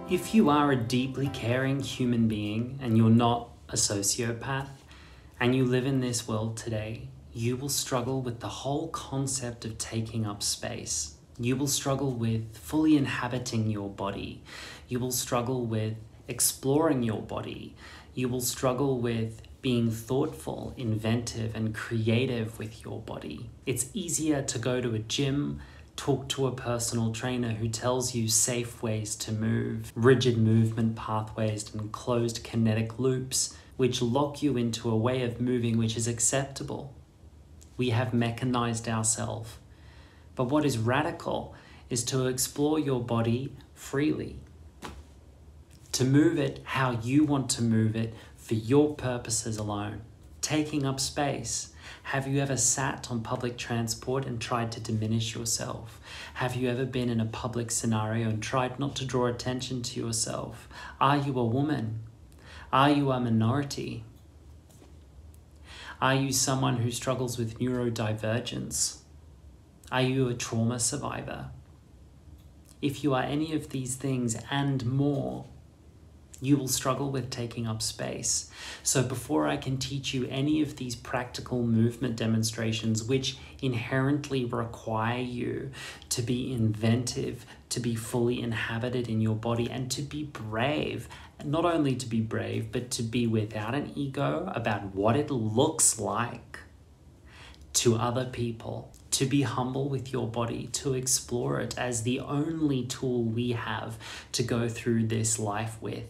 If you are a deeply caring human being and you're not a sociopath and you live in this world today, you will struggle with the whole concept of taking up space. You will struggle with fully inhabiting your body. You will struggle with exploring your body. You will struggle with being thoughtful, inventive, and creative with your body. It's easier to go to a gym, talk to a personal trainer who tells you safe ways to move, rigid movement pathways and closed kinetic loops, which lock you into a way of moving which is acceptable. We have mechanized ourselves. But what is radical is to explore your body freely, to move it how you want to move it for your purposes alone. Taking up space. Have you ever sat on public transport and tried to diminish yourself? Have you ever been in a public scenario and tried not to draw attention to yourself? Are you a woman? Are you a minority? Are you someone who struggles with neurodivergence? Are you a trauma survivor? If you are any of these things and more, you will struggle with taking up space. So before I can teach you any of these practical movement demonstrations, which inherently require you to be inventive, to be fully inhabited in your body, and to be brave, not only to be brave, but to be without an ego about what it looks like to other people, to be humble with your body, to explore it as the only tool we have to go through this life with.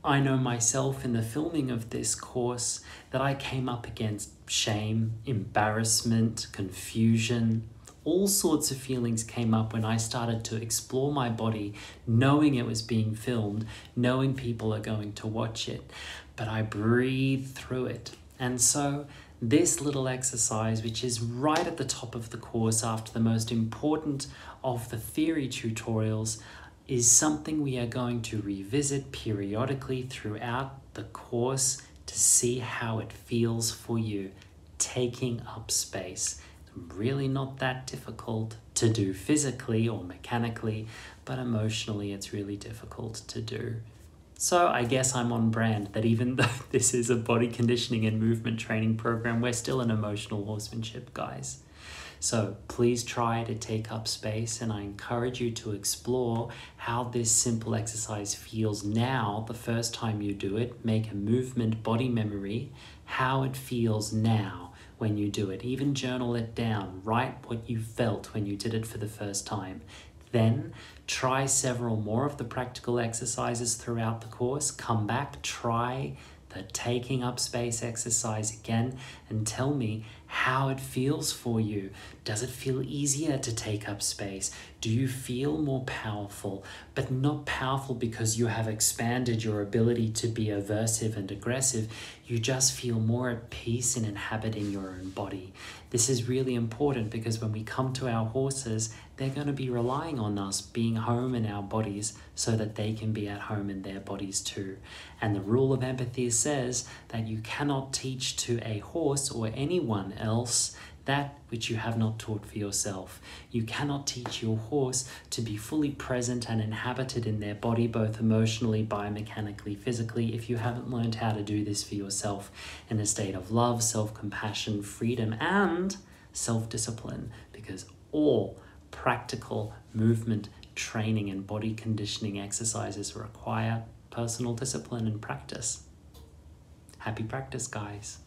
I know myself in the filming of this course that I came up against shame, embarrassment, confusion. All sorts of feelings came up when I started to explore my body, knowing it was being filmed, knowing people are going to watch it. But I breathed through it. And so this little exercise, which is right at the top of the course after the most important of the theory tutorials, is something we are going to revisit periodically throughout the course to see how it feels for you, taking up space. Really not that difficult to do physically or mechanically, but emotionally it's really difficult to do. So I guess I'm on brand that even though this is a body conditioning and movement training program, we're still an emotional horsemanship, guys. So please try to take up space, and I encourage you to explore how this simple exercise feels now the first time you do it. Make a movement body memory, how it feels now when you do it. Even journal it down, write what you felt when you did it for the first time. Then try several more of the practical exercises throughout the course. Come back, try the taking up space exercise again and tell me how it feels for you. Does it feel easier to take up space? Do you feel more powerful, but not powerful because you have expanded your ability to be aversive and aggressive? You just feel more at peace in inhabiting your own body. This is really important because when we come to our horses, they're going to be relying on us being home in our bodies so that they can be at home in their bodies too. And the rule of empathy says that you cannot teach to a horse or anyone else that which you have not taught for yourself. You cannot teach your horse to be fully present and inhabited in their body, both emotionally, biomechanically, physically, if you haven't learned how to do this for yourself in a state of love, self-compassion, freedom, and self-discipline, because all practical movement training and body conditioning exercises require personal discipline and practice. Happy practice, guys.